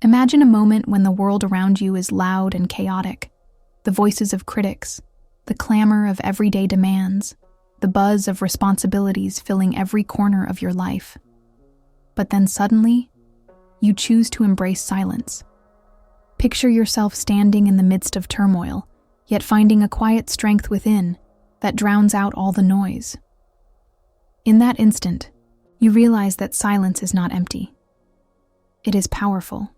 Imagine a moment when the world around you is loud and chaotic. The voices of critics, the clamor of everyday demands, the buzz of responsibilities filling every corner of your life. But then suddenly, you choose to embrace silence. Picture yourself standing in the midst of turmoil, yet finding a quiet strength within that drowns out all the noise. In that instant, you realize that silence is not empty. It is powerful.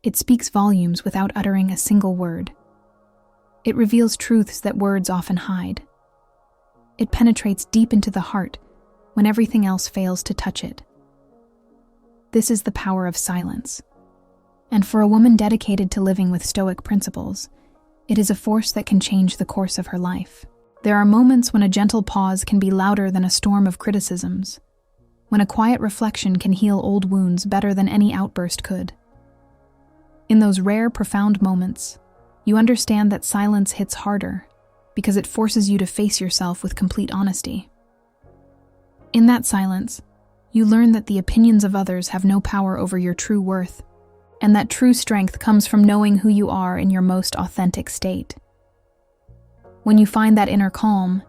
It speaks volumes without uttering a single word. It reveals truths that words often hide. It penetrates deep into the heart when everything else fails to touch it. This is the power of silence. And for a woman dedicated to living with Stoic principles, it is a force that can change the course of her life. There are moments when a gentle pause can be louder than a storm of criticisms, when a quiet reflection can heal old wounds better than any outburst could. In those rare, profound moments, you understand that silence hits harder because it forces you to face yourself with complete honesty. In that silence, you learn that the opinions of others have no power over your true worth, and that true strength comes from knowing who you are in your most authentic state. When you find that inner calm,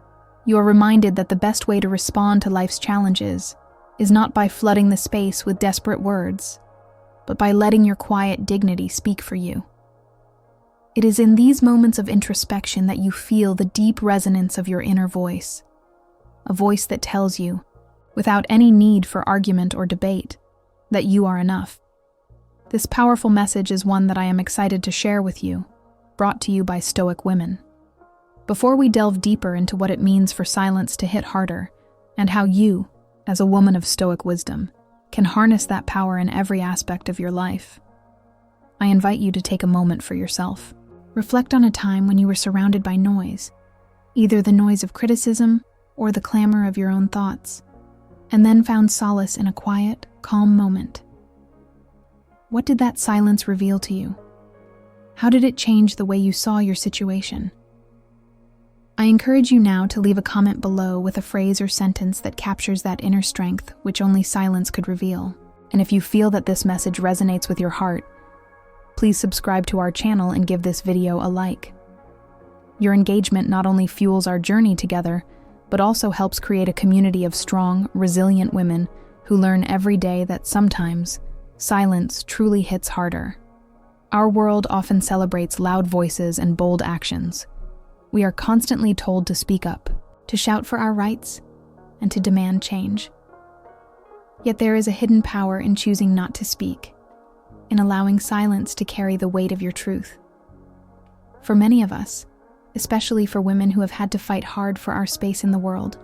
you are reminded that the best way to respond to life's challenges is not by flooding the space with desperate words, but by letting your quiet dignity speak for you. It is in these moments of introspection that you feel the deep resonance of your inner voice, a voice that tells you, without any need for argument or debate, that you are enough. This powerful message is one that I am excited to share with you, brought to you by Stoic women. Before we delve deeper into what it means for silence to hit harder, and how you, as a woman of Stoic wisdom, can harness that power in every aspect of your life, I invite you to take a moment for yourself. Reflect on a time when you were surrounded by noise, either the noise of criticism or the clamor of your own thoughts, and then found solace in a quiet, calm moment. What did that silence reveal to you? How did it change the way you saw your situation? I encourage you now to leave a comment below with a phrase or sentence that captures that inner strength which only silence could reveal. And if you feel that this message resonates with your heart, please subscribe to our channel and give this video a like. Your engagement not only fuels our journey together, but also helps create a community of strong, resilient women who learn every day that sometimes silence truly hits harder. Our world often celebrates loud voices and bold actions. We are constantly told to speak up, to shout for our rights, and to demand change. Yet there is a hidden power in choosing not to speak, in allowing silence to carry the weight of your truth. For many of us, especially for women who have had to fight hard for our space in the world,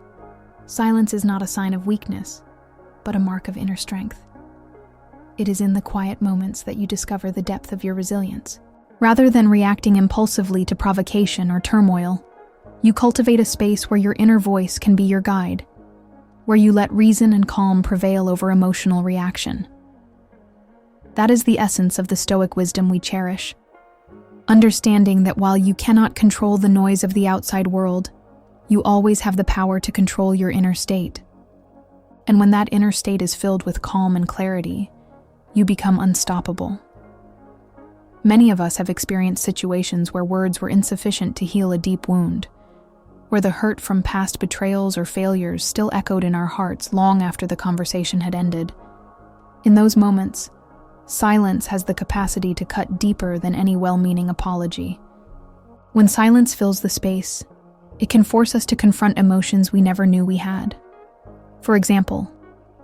silence is not a sign of weakness, but a mark of inner strength. It is in the quiet moments that you discover the depth of your resilience. Rather than reacting impulsively to provocation or turmoil, you cultivate a space where your inner voice can be your guide, where you let reason and calm prevail over emotional reaction. That is the essence of the Stoic wisdom we cherish. Understanding that while you cannot control the noise of the outside world, you always have the power to control your inner state. And when that inner state is filled with calm and clarity, you become unstoppable. Many of us have experienced situations where words were insufficient to heal a deep wound, where the hurt from past betrayals or failures still echoed in our hearts long after the conversation had ended. In those moments, silence has the capacity to cut deeper than any well-meaning apology. When silence fills the space, it can force us to confront emotions we never knew we had. For example,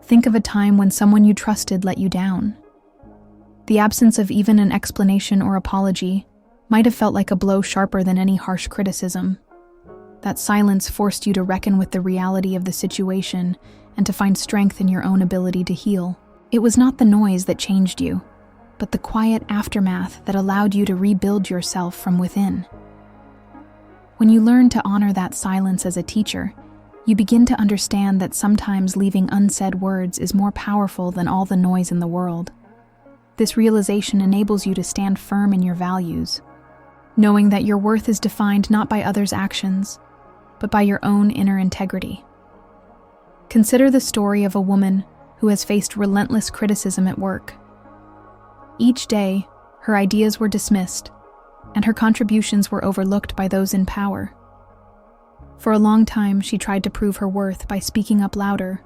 think of a time when someone you trusted let you down. The absence of even an explanation or apology might have felt like a blow sharper than any harsh criticism. That silence forced you to reckon with the reality of the situation and to find strength in your own ability to heal. It was not the noise that changed you, but the quiet aftermath that allowed you to rebuild yourself from within. When you learn to honor that silence as a teacher, you begin to understand that sometimes leaving unsaid words is more powerful than all the noise in the world. This realization enables you to stand firm in your values, knowing that your worth is defined not by others' actions, but by your own inner integrity. Consider the story of a woman who has faced relentless criticism at work. Each day, her ideas were dismissed, and her contributions were overlooked by those in power. For a long time, she tried to prove her worth by speaking up louder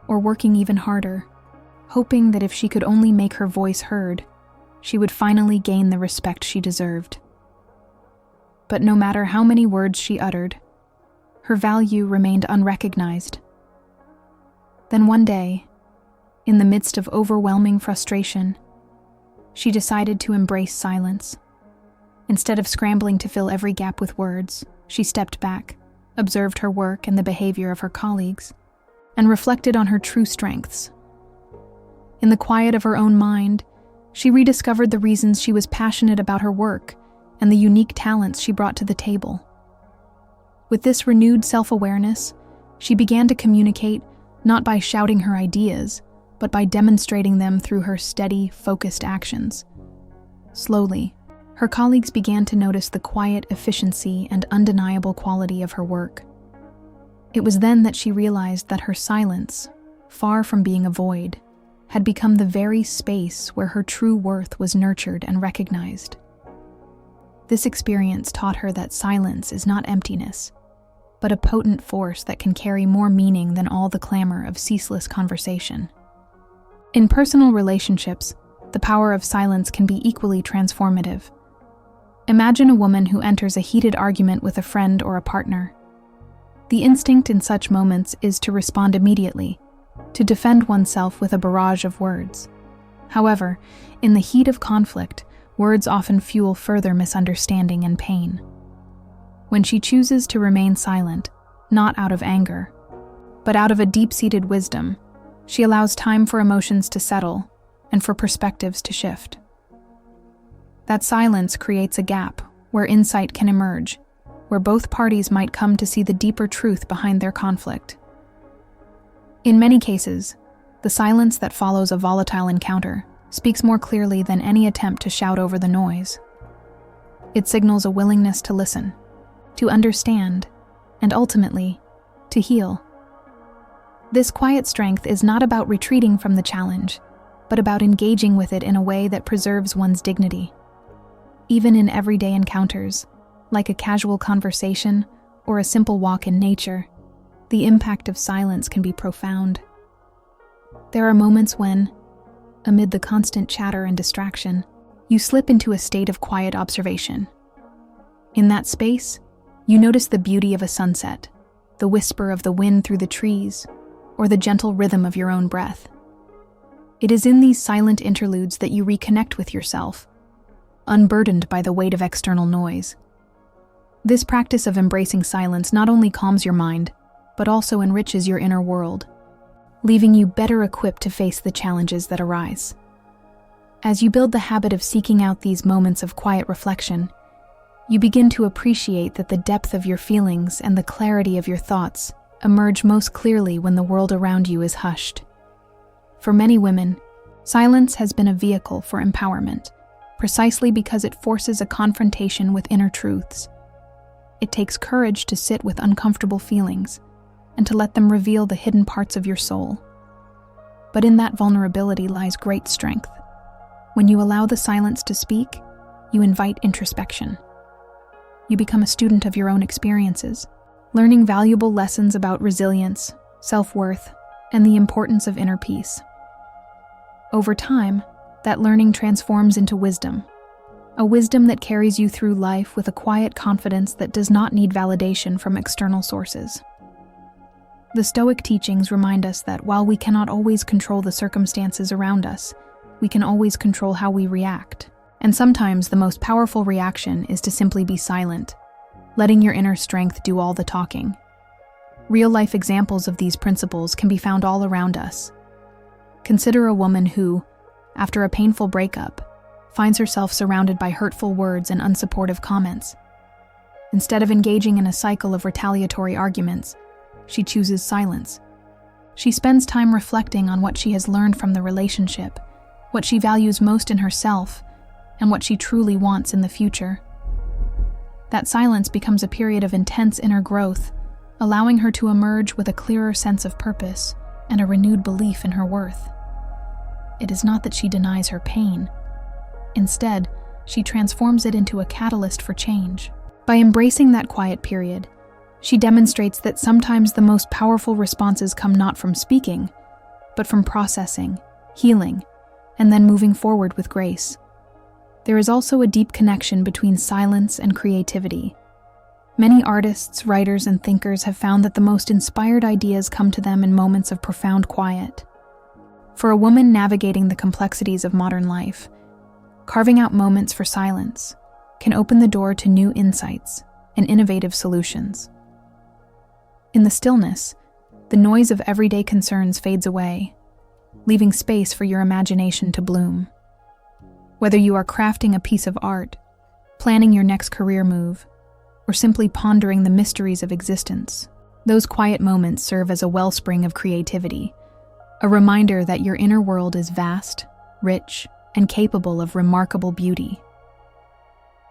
or working even harder, hoping that if she could only make her voice heard, she would finally gain the respect she deserved. But no matter how many words she uttered, her value remained unrecognized. Then one day, in the midst of overwhelming frustration, she decided to embrace silence. Instead of scrambling to fill every gap with words, she stepped back, observed her work and the behavior of her colleagues, and reflected on her true strengths. In the quiet of her own mind, she rediscovered the reasons she was passionate about her work and the unique talents she brought to the table. With this renewed self-awareness, she began to communicate not by shouting her ideas, but by demonstrating them through her steady, focused actions. Slowly, her colleagues began to notice the quiet efficiency and undeniable quality of her work. It was then that she realized that her silence, far from being a void, had become the very space where her true worth was nurtured and recognized. This experience taught her that silence is not emptiness, but a potent force that can carry more meaning than all the clamor of ceaseless conversation. In personal relationships, the power of silence can be equally transformative. Imagine a woman who enters a heated argument with a friend or a partner. The instinct in such moments is to respond immediately, to defend oneself with a barrage of words. However, in the heat of conflict, words often fuel further misunderstanding and pain. When she chooses to remain silent, not out of anger, but out of a deep-seated wisdom, she allows time for emotions to settle and for perspectives to shift. That silence creates a gap where insight can emerge, where both parties might come to see the deeper truth behind their conflict. In many cases, the silence that follows a volatile encounter speaks more clearly than any attempt to shout over the noise. It signals a willingness to listen, to understand, and ultimately, to heal. This quiet strength is not about retreating from the challenge, but about engaging with it in a way that preserves one's dignity. Even in everyday encounters, like a casual conversation or a simple walk in nature, the impact of silence can be profound. There are moments when, amid the constant chatter and distraction, you slip into a state of quiet observation. In that space, you notice the beauty of a sunset, the whisper of the wind through the trees, or the gentle rhythm of your own breath. It is in these silent interludes that you reconnect with yourself, unburdened by the weight of external noise. This practice of embracing silence not only calms your mind, but also enriches your inner world, leaving you better equipped to face the challenges that arise. As you build the habit of seeking out these moments of quiet reflection, you begin to appreciate that the depth of your feelings and the clarity of your thoughts emerge most clearly when the world around you is hushed. For many women, silence has been a vehicle for empowerment, precisely because it forces a confrontation with inner truths. It takes courage to sit with uncomfortable feelings and to let them reveal the hidden parts of your soul. But in that vulnerability lies great strength. When you allow the silence to speak, you invite introspection. You become a student of your own experiences, learning valuable lessons about resilience, self-worth, and the importance of inner peace. Over time, that learning transforms into wisdom, a wisdom that carries you through life with a quiet confidence that does not need validation from external sources. The Stoic teachings remind us that while we cannot always control the circumstances around us, we can always control how we react. And sometimes the most powerful reaction is to simply be silent, letting your inner strength do all the talking. Real-life examples of these principles can be found all around us. Consider a woman who, after a painful breakup, finds herself surrounded by hurtful words and unsupportive comments. Instead of engaging in a cycle of retaliatory arguments, she chooses silence. She spends time reflecting on what she has learned from the relationship, what she values most in herself, and what she truly wants in the future. That silence becomes a period of intense inner growth, allowing her to emerge with a clearer sense of purpose and a renewed belief in her worth. It is not that she denies her pain, Instead, she transforms it into a catalyst for change. By embracing that quiet period, she demonstrates that sometimes the most powerful responses come not from speaking, but from processing, healing, and then moving forward with grace. There is also a deep connection between silence and creativity. Many artists, writers, and thinkers have found that the most inspired ideas come to them in moments of profound quiet. For a woman navigating the complexities of modern life, carving out moments for silence can open the door to new insights and innovative solutions. In the stillness, the noise of everyday concerns fades away, leaving space for your imagination to bloom. Whether you are crafting a piece of art, planning your next career move, or simply pondering the mysteries of existence, those quiet moments serve as a wellspring of creativity, a reminder that your inner world is vast, rich, and capable of remarkable beauty.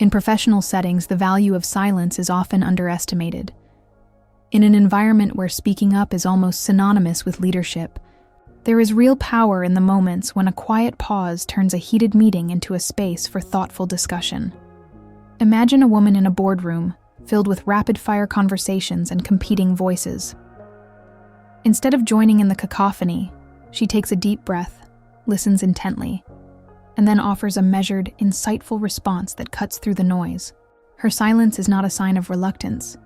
In professional settings, the value of silence is often underestimated. In an environment where speaking up is almost synonymous with leadership, there is real power in the moments when a quiet pause turns a heated meeting into a space for thoughtful discussion. Imagine a woman in a boardroom filled with rapid-fire conversations and competing voices. Instead of joining in the cacophony, she takes a deep breath, listens intently, and then offers a measured, insightful response that cuts through the noise. Her silence is not a sign of reluctance,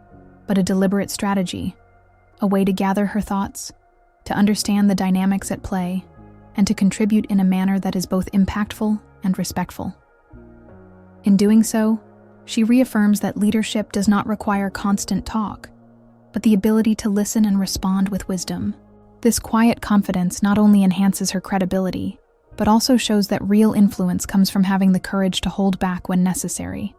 but a deliberate strategy, a way to gather her thoughts, to understand the dynamics at play, and to contribute in a manner that is both impactful and respectful. In doing so, she reaffirms that leadership does not require constant talk, but the ability to listen and respond with wisdom. This quiet confidence not only enhances her credibility, but also shows that real influence comes from having the courage to hold back when necessary.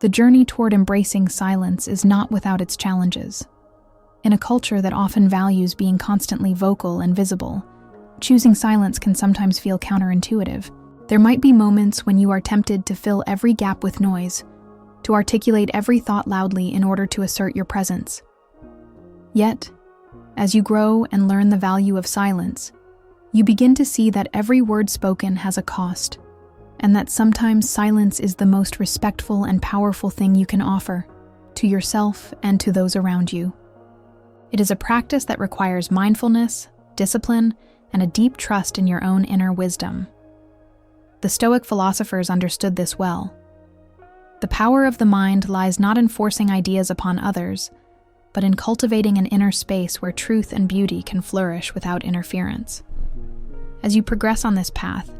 The journey toward embracing silence is not without its challenges. In a culture that often values being constantly vocal and visible, choosing silence can sometimes feel counterintuitive. There might be moments when you are tempted to fill every gap with noise, to articulate every thought loudly in order to assert your presence. Yet, as you grow and learn the value of silence, you begin to see that every word spoken has a cost, and that sometimes silence is the most respectful and powerful thing you can offer, to yourself and to those around you. It is a practice that requires mindfulness, discipline, and a deep trust in your own inner wisdom. The Stoic philosophers understood this well. The power of the mind lies not in forcing ideas upon others, but in cultivating an inner space where truth and beauty can flourish without interference. As you progress on this path,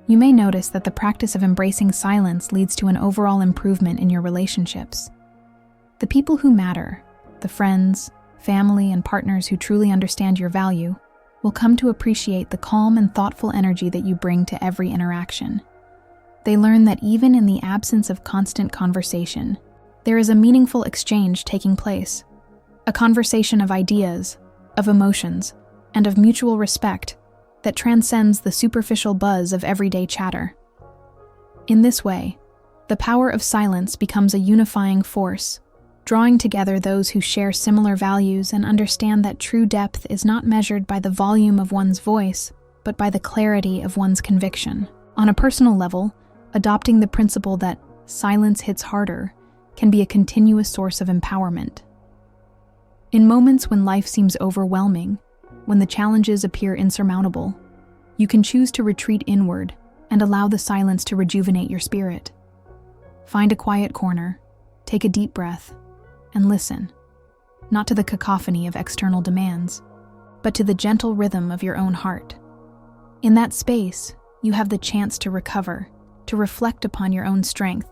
you may notice that the practice of embracing silence leads to an overall improvement in your relationships. The people who matter, the friends, family, and partners who truly understand your value, will come to appreciate the calm and thoughtful energy that you bring to every interaction. They learn that even in the absence of constant conversation, there is a meaningful exchange taking place, a conversation of ideas, of emotions, and of mutual respect that transcends the superficial buzz of everyday chatter. In this way, the power of silence becomes a unifying force, drawing together those who share similar values and understand that true depth is not measured by the volume of one's voice, but by the clarity of one's conviction. On a personal level, adopting the principle that silence hits harder can be a continuous source of empowerment. In moments when life seems overwhelming, when the challenges appear insurmountable, you can choose to retreat inward and allow the silence to rejuvenate your spirit. Find a quiet corner, take a deep breath, and listen, not to the cacophony of external demands, but to the gentle rhythm of your own heart. In that space, you have the chance to recover, to reflect upon your own strength,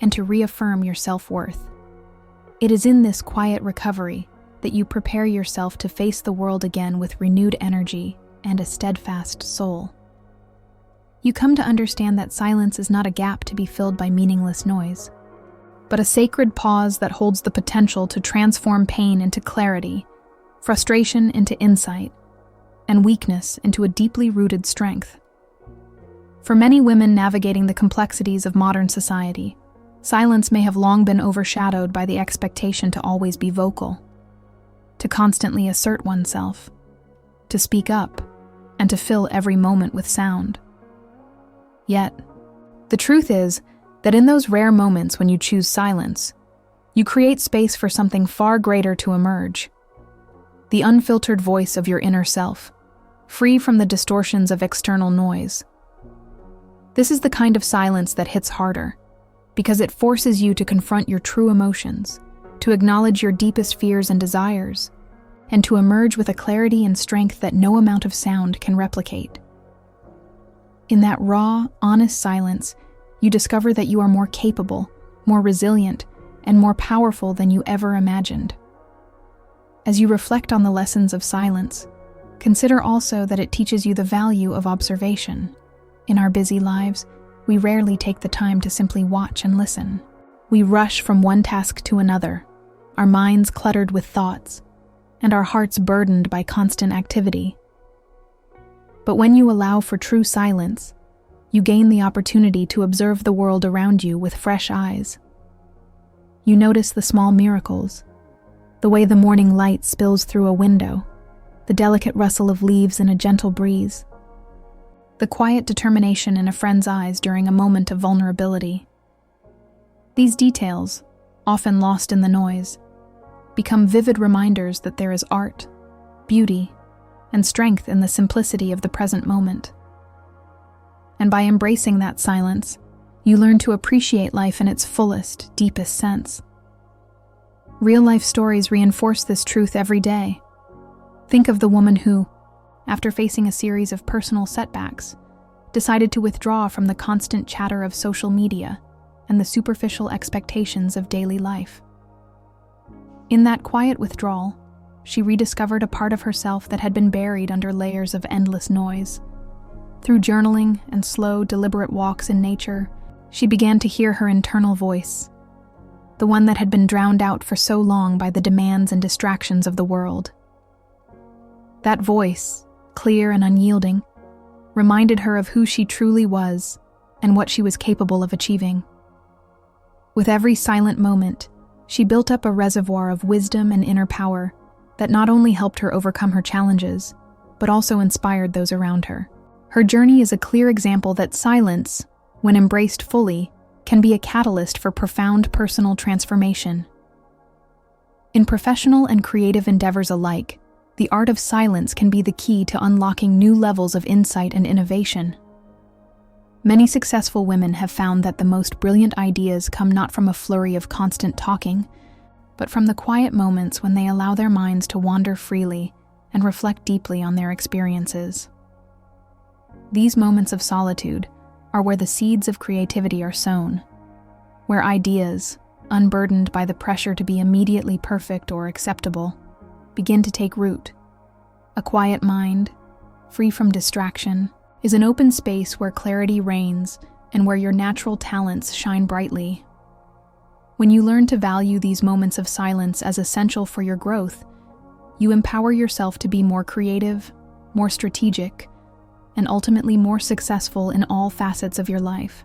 and to reaffirm your self-worth. It is in this quiet recovery that you prepare yourself to face the world again with renewed energy and a steadfast soul. You come to understand that silence is not a gap to be filled by meaningless noise, but a sacred pause that holds the potential to transform pain into clarity, frustration into insight, and weakness into a deeply rooted strength. For many women navigating the complexities of modern society, silence may have long been overshadowed by the expectation to always be vocal, to constantly assert oneself, to speak up, and to fill every moment with sound. Yet, The truth is that in those rare moments when you choose silence, you create space for something far greater to emerge. The unfiltered voice of your inner self, free from the distortions of external noise. This is the kind of silence that hits harder, because it forces you to confront your true emotions, to acknowledge your deepest fears and desires, and to emerge with a clarity and strength that no amount of sound can replicate. In that raw, honest silence, you discover that you are more capable, more resilient, and more powerful than you ever imagined. As you reflect on the lessons of silence, consider also that it teaches you the value of observation. In our busy lives, we rarely take the time to simply watch and listen. We rush from one task to another, our minds cluttered with thoughts, and our hearts burdened by constant activity. But when you allow for true silence, you gain the opportunity to observe the world around you with fresh eyes. You notice the small miracles, the way the morning light spills through a window, the delicate rustle of leaves in a gentle breeze, the quiet determination in a friend's eyes during a moment of vulnerability. These details, often lost in the noise, become vivid reminders that there is art, beauty, and strength in the simplicity of the present moment. And by embracing that silence, you learn to appreciate life in its fullest, deepest sense. Real-life stories reinforce this truth every day. Think of the woman who, after facing a series of personal setbacks, decided to withdraw from the constant chatter of social media and the superficial expectations of daily life. In that quiet withdrawal, she rediscovered a part of herself that had been buried under layers of endless noise. Through journaling and slow, deliberate walks in nature, she began to hear her internal voice, the one that had been drowned out for so long by the demands and distractions of the world. That voice, clear and unyielding, reminded her of who she truly was and what she was capable of achieving. With every silent moment, she built up a reservoir of wisdom and inner power that not only helped her overcome her challenges, but also inspired those around her. Her journey is a clear example that silence, when embraced fully, can be a catalyst for profound personal transformation. In professional and creative endeavors alike, the art of silence can be the key to unlocking new levels of insight and innovation. Many successful women have found that the most brilliant ideas come not from a flurry of constant talking, but from the quiet moments when they allow their minds to wander freely and reflect deeply on their experiences. These moments of solitude are where the seeds of creativity are sown, where ideas, unburdened by the pressure to be immediately perfect or acceptable, begin to take root. A quiet mind, free from distraction, is an open space where clarity reigns and where your natural talents shine brightly. When you learn to value these moments of silence as essential for your growth, you empower yourself to be more creative, more strategic, and ultimately more successful in all facets of your life.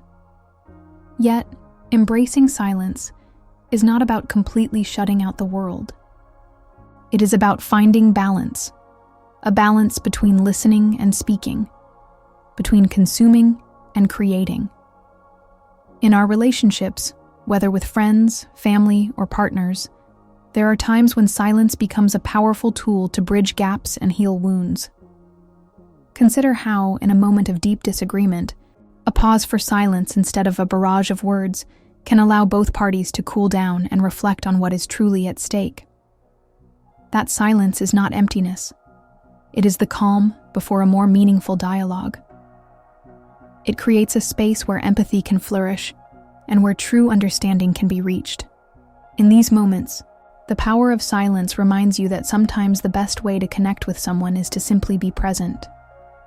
Yet, embracing silence is not about completely shutting out the world. It is about finding balance, a balance between listening and speaking, between consuming and creating. In our relationships, whether with friends, family, or partners, there are times when silence becomes a powerful tool to bridge gaps and heal wounds. Consider how, in a moment of deep disagreement, a pause for silence instead of a barrage of words can allow both parties to cool down and reflect on what is truly at stake. That silence is not emptiness. It is the calm before a more meaningful dialogue. It creates a space where empathy can flourish and where true understanding can be reached. In these moments, the power of silence reminds you that sometimes the best way to connect with someone is to simply be present,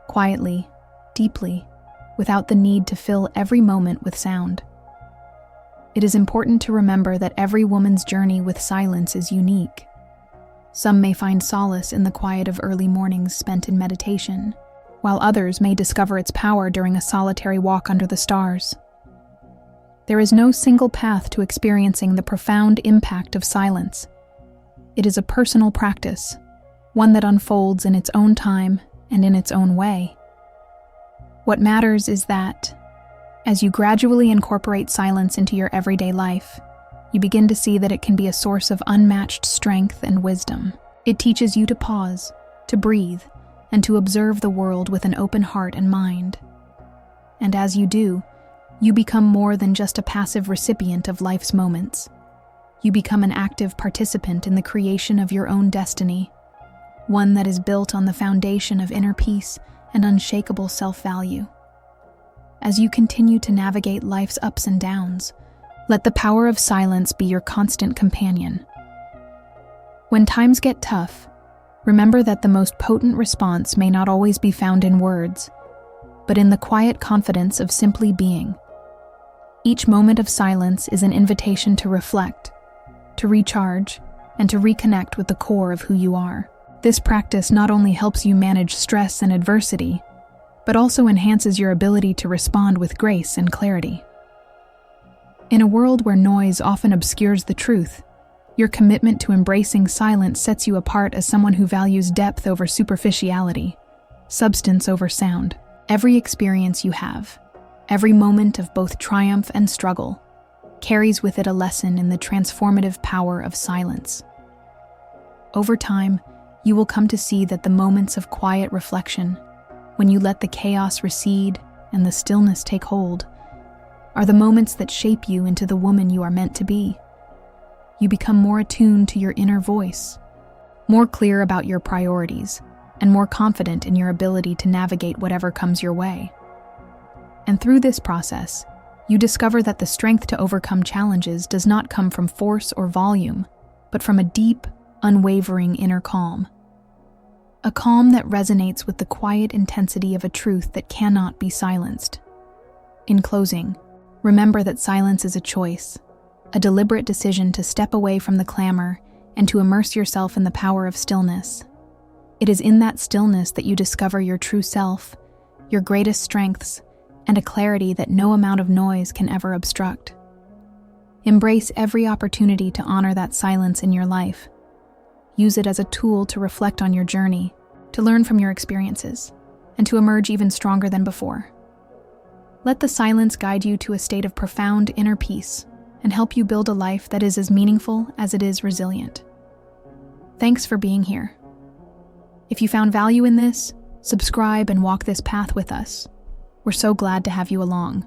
quietly, deeply, without the need to fill every moment with sound. It is important to remember that every woman's journey with silence is unique. Some may find solace in the quiet of early mornings spent in meditation, while others may discover its power during a solitary walk under the stars. There is no single path to experiencing the profound impact of silence. It is a personal practice, one that unfolds in its own time and in its own way. What matters is that, As you gradually incorporate silence into your everyday life, you begin to see that it can be a source of unmatched strength and wisdom. It teaches you to pause, to breathe, and to observe the world with an open heart and mind. And as you do, you become more than just a passive recipient of life's moments. You become an active participant in the creation of your own destiny, one that is built on the foundation of inner peace and unshakable self-value. As you continue to navigate life's ups and downs, let the power of silence be your constant companion. When times get tough, remember that the most potent response may not always be found in words, but in the quiet confidence of simply being. Each moment of silence is an invitation to reflect, to recharge, and to reconnect with the core of who you are. This practice not only helps you manage stress and adversity, but also enhances your ability to respond with grace and clarity. In a world where noise often obscures the truth, your commitment to embracing silence sets you apart as someone who values depth over superficiality, substance over sound. Every experience you have, every moment of both triumph and struggle, carries with it a lesson in the transformative power of silence. Over time, you will come to see that the moments of quiet reflection, when you let the chaos recede and the stillness take hold, are the moments that shape you into the woman you are meant to be. You become more attuned to your inner voice, more clear about your priorities, and more confident in your ability to navigate whatever comes your way. And through this process, you discover that the strength to overcome challenges does not come from force or volume, but from a deep, unwavering inner calm. A calm that resonates with the quiet intensity of a truth that cannot be silenced. In closing, remember that silence is a choice, a deliberate decision to step away from the clamor and to immerse yourself in the power of stillness. It is in that stillness that you discover your true self, your greatest strengths, and a clarity that no amount of noise can ever obstruct. Embrace every opportunity to honor that silence in your life. Use it as a tool to reflect on your journey, to learn from your experiences, and to emerge even stronger than before. Let the silence guide you to a state of profound inner peace and help you build a life that is as meaningful as it is resilient. Thanks for being here. If you found value in this, subscribe and walk this path with us. We're so glad to have you along.